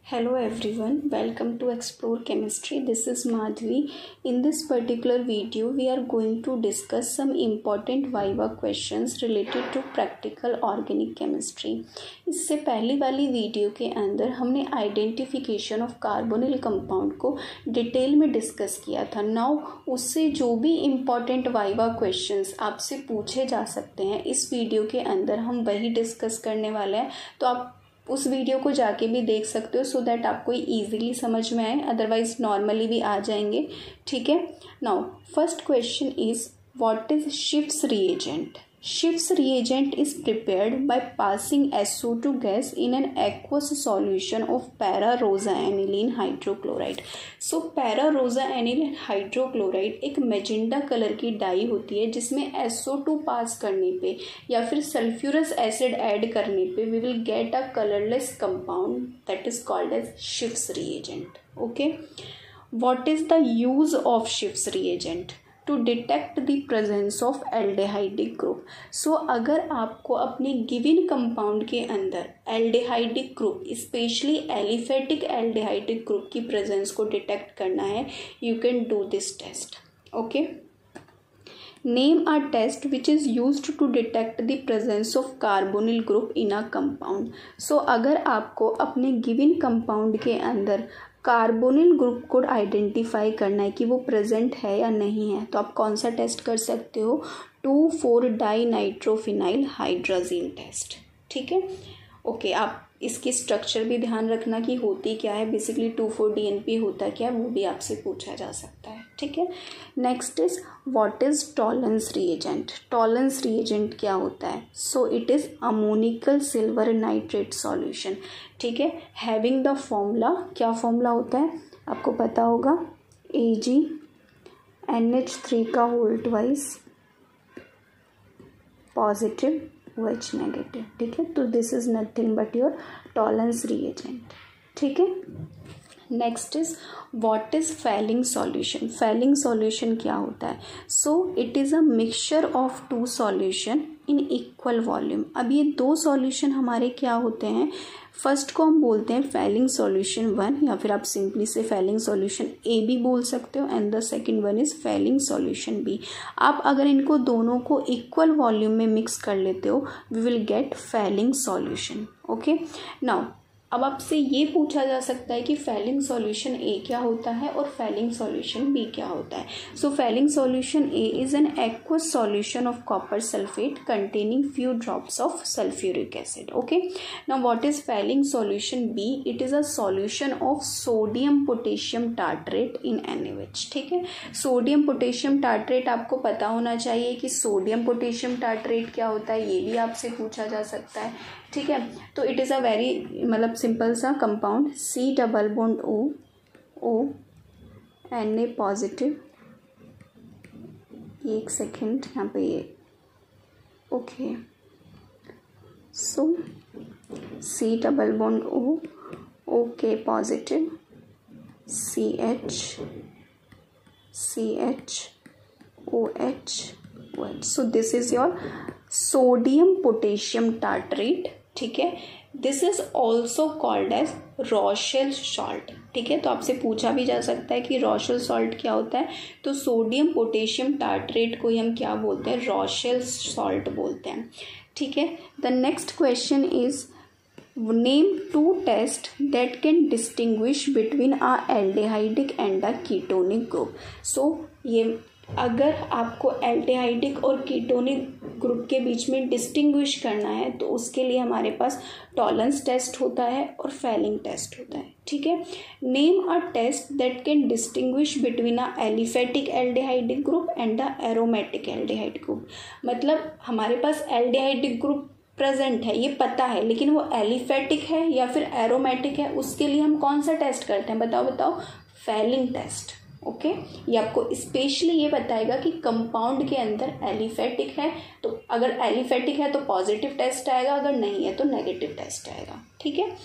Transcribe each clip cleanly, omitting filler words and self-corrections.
Hello everyone, welcome to Explore Chemistry. This is Madhvi. In this particular video, we are going to discuss some important Viva questions related to practical organic chemistry. इससे पहली वाली video के अंदर हमने identification of carbonyl compound को detail में discuss किया था. नाउ उससे जो भी इम्पॉर्टेंट वाइवा क्वेश्चंस आपसे पूछे जा सकते हैं इस वीडियो के अंदर हम वही डिस्कस करने वाले हैं. तो आप उस वीडियो को जाके भी देख सकते हो सो दैट आपको ईजिली समझ में आए, अदरवाइज नॉर्मली भी आ जाएंगे. ठीक है. Now first question is what is ships reagent. Schiff's reagent is prepared by passing SO2 gas in an aqueous solution of para-rosa-aniline hydrochloride. So para-rosa-aniline hydrochloride एक मैजेंडा colour की डाई होती है जिसमें SO2 पास करने पे या फिर सल्फ्यूरस एसिड ऐड करने पे we will get a colorless compound that is called as Schiff's reagent. Okay. What is the use of Schiff's reagent? To detect the presence of aldehydic group. So अगर आपको अपने given compound के अंदर aldehydic group specially aliphatic aldehydic group की presence को detect करना है, you can do this test. Okay. Name a test which is used to detect the presence of carbonyl group in a compound. So अगर आपको अपने given compound के अंदर carbonyl group को आइडेंटिफाई करना है कि वो प्रेजेंट है या नहीं है, तो आप कौन सा टेस्ट कर सकते हो? 2,4-डाइनाइट्रोफिनाइल हाइड्राजीन टेस्ट. ठीक है. ओके. आप इसकी स्ट्रक्चर भी ध्यान रखना कि होती क्या है. बेसिकली 2,4-DNP होता क्या है वो भी आपसे पूछा जा सकता है. ठीक है. Next is what is Tollens reagent. Tollens reagent क्या होता है? So it is ammoniacal silver nitrate solution. ठीक है. हैविंग द फॉर्मूला, क्या फॉर्मूला होता है आपको पता होगा, AgNH3 का whole twice positive OH negative. ठीक है. तो this is nothing but your Tollens reagent. ठीक है. Next is what is Fehling solution. Fehling solution क्या होता है? So it is a mixture of to solution in equal volume. अब ये दो सॉल्यूशन हमारे क्या होते हैं? फर्स्ट को हम बोलते हैं फैलिंग सॉल्यूशन 1 या फिर आप सिंपली से फैलिंग सॉल्यूशन A भी बोल सकते हो and the second one is Fehling solution B. आप अगर इनको दोनों को इक्वल वॉल्यूम में मिक्स कर लेते हो we will get Fehling solution. Okay. Now अब आपसे ये पूछा जा सकता है कि फैलिंग सॉल्यूशन A क्या होता है और फैलिंग सॉल्यूशन B क्या होता है. So Fehling solution A is an aqueous solution of copper sulphate containing few drops of sulphuric acid. Okay. Now what is Fehling solution B? It is a solution of sodium potassium tartrate in NaOH. ठीक है. Sodium potassium tartrate आपको पता होना चाहिए कि sodium potassium tartrate क्या होता है, ये भी आपसे पूछा जा सकता है. ठीक है. तो इट इज़ अ वेरी मतलब सिंपल सा compound, C double bond O Na positive. एक सेकेंड यहाँ पे ये. Okay. So C double bond O positive CH OH. So this is your sodium potassium tartrate. ठीक है. This is also called as Rochelle salt. ठीक है. तो आपसे पूछा भी जा सकता है कि रॉशेल सॉल्ट क्या होता है, तो सोडियम पोटेशियम टार्ट्रेट को ही हम क्या बोलते हैं? रॉशेल सॉल्ट बोलते हैं. ठीक है. The next question is name two test that can distinguish between a aldehydic and a ketonic group. So ये अगर आपको एल्डिहाइडिक और कीटोनिक ग्रुप के बीच में डिस्टिंग्विश करना है तो उसके लिए हमारे पास टॉलेंस टेस्ट होता है और फैलिंग टेस्ट होता है. ठीक है. Name a test that can distinguish between a aliphatic aldehydic group and the aromatic aldehyde group. मतलब हमारे पास एल्डिहाइडिक ग्रुप प्रेजेंट है, ये पता है, लेकिन वो एलिफेटिक है या फिर एरोमेटिक है, उसके लिए हम कौन सा टेस्ट करते हैं? बताओ. Fehling test. ओके. ये आपको स्पेशली ये बताएगा कि कंपाउंड के अंदर एलिफेटिक है, तो अगर एलिफेटिक है तो पॉजिटिव टेस्ट आएगा, अगर नहीं है तो नेगेटिव टेस्ट आएगा. ठीक है.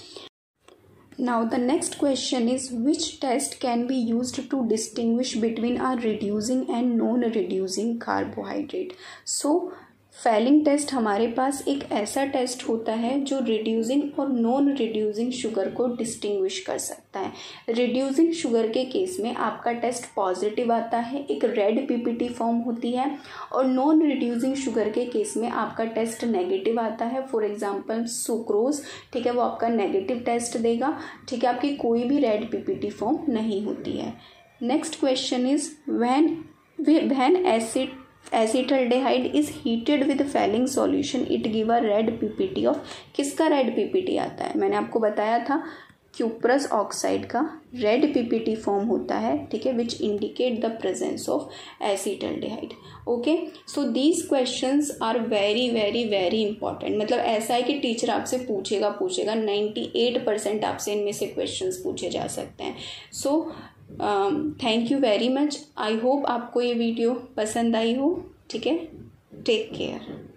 Now the next question is which test can be used to distinguish between a reducing and non reducing carbohydrate. So Fehling test हमारे पास एक ऐसा टेस्ट होता है जो रिड्यूसिंग और नॉन रिड्यूसिंग शुगर को डिस्टिंग्विश कर सकता है। रिड्यूसिंग शुगर के केस में आपका टेस्ट पॉजिटिव आता है, एक रेड पीपीटी फॉर्म होती है, और नॉन रिड्यूसिंग शुगर के केस में आपका टेस्ट नेगेटिव आता है। फॉर एग्जांपल सुक्रोज, ठीक है, वो आपका नेगेटिव टेस्ट देगा, ठीक है, आपकी कोई भी रेड पीपीटी फॉर्म नहीं होती है। Next question is when acetaldehyde is heated with Fehling solution it give a red ppt of, किसका रेड पीपीटी आता है? मैंने आपको बताया था क्यूप्रस ऑक्साइड का रेड पीपीटी फॉर्म होता है, ठीक है, which indicate the presence of acetaldehyde. Okay, so these questions are very very very important. मतलब ऐसा है कि टीचर आपसे पूछेगा 98% आपसे इनमें से क्वेश्चंस पूछे जा सकते हैं। So thank you very much. I hope आपको ये वीडियो पसंद आई हो, ठीक है। Take care.